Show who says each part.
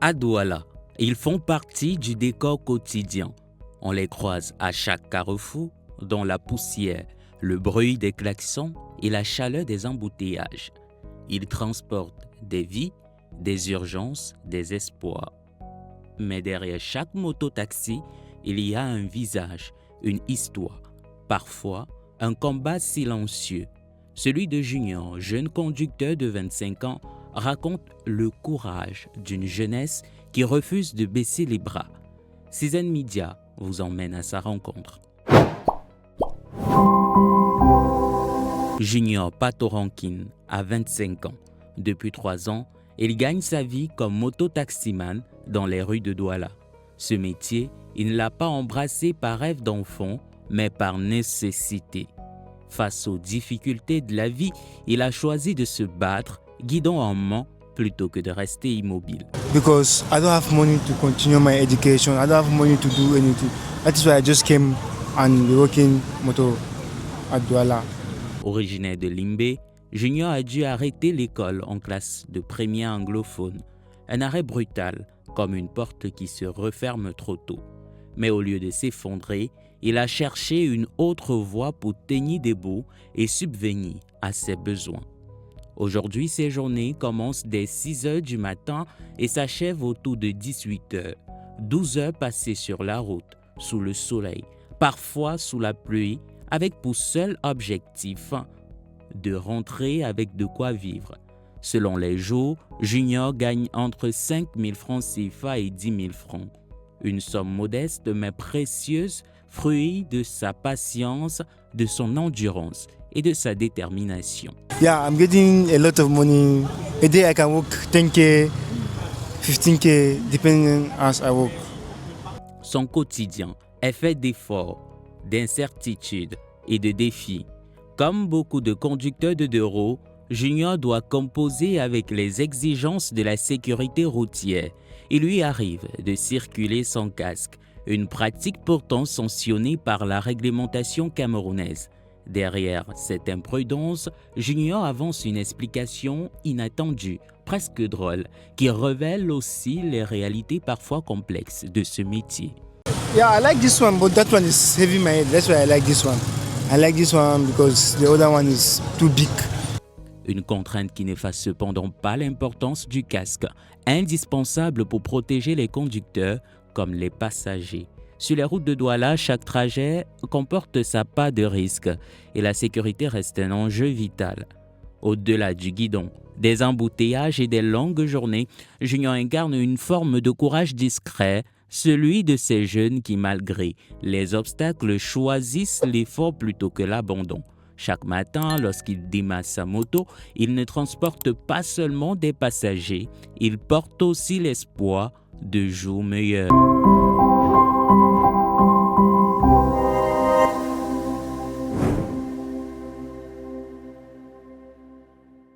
Speaker 1: À Douala, ils font partie du décor quotidien. On les croise à chaque carrefour, dans la poussière, le bruit des klaxons et la chaleur des embouteillages. Ils transportent des vies, des urgences, des espoirs. Mais derrière chaque moto-taxi, il y a un visage, une histoire, parfois un combat silencieux. Celui de Junior, jeune conducteur de 25 ans, raconte le courage d'une jeunesse qui refuse de baisser les bras. Citizen Media vous emmène à sa rencontre. Junior Patorankin a 25 ans. Depuis 3 ans, il gagne sa vie comme moto-taximan dans les rues de Douala. Ce métier, il ne l'a pas embrassé par rêve d'enfant, mais par nécessité. Face aux difficultés de la vie, il a choisi de se battre, guidon en main, plutôt que de rester immobile.
Speaker 2: Because I don't have money to continue my education, I don't have money to do anything. That is why I just came and working moto at Douala.
Speaker 1: Originaire de Limbé, Junior a dû arrêter l'école en classe de première anglophone. Un arrêt brutal, comme une porte qui se referme trop tôt. Mais au lieu de s'effondrer, il a cherché une autre voie pour tenir debout et subvenir à ses besoins. Aujourd'hui, ses journées commencent dès 6 heures du matin et s'achèvent autour de 18 heures. 12 heures passées sur la route, sous le soleil, parfois sous la pluie, avec pour seul objectif de rentrer avec de quoi vivre. Selon les jours, Junior gagne entre 5 000 francs CFA et 10 000 francs. Une somme modeste mais précieuse, fruit de sa patience, de son endurance et de sa détermination.
Speaker 2: Yeah, I'm getting a lot of money. A day I can work 10K, 15K, depending as I work.
Speaker 1: Son quotidien est fait d'efforts, d'incertitudes et de défis. Comme beaucoup de conducteurs de deux roues, Junior doit composer avec les exigences de la sécurité routière. Il lui arrive de circuler sans casque, une pratique pourtant sanctionnée par la réglementation camerounaise. Derrière cette imprudence, Junior avance une explication inattendue, presque drôle, qui révèle aussi les réalités parfois complexes de ce métier.
Speaker 2: Yeah, I like this one, but that one is heavy my head. That's why I like this one. I like this one because the other one is too big.
Speaker 1: Une contrainte qui n'efface cependant pas l'importance du casque, indispensable pour protéger les conducteurs comme les passagers. Sur les routes de Douala, chaque trajet comporte sa part de risque et la sécurité reste un enjeu vital. Au-delà du guidon, des embouteillages et des longues journées, Junior incarne une forme de courage discret, celui de ces jeunes qui, malgré les obstacles, choisissent l'effort plutôt que l'abandon. Chaque matin, lorsqu'il démarre sa moto, il ne transporte pas seulement des passagers, il porte aussi l'espoir de jours meilleurs.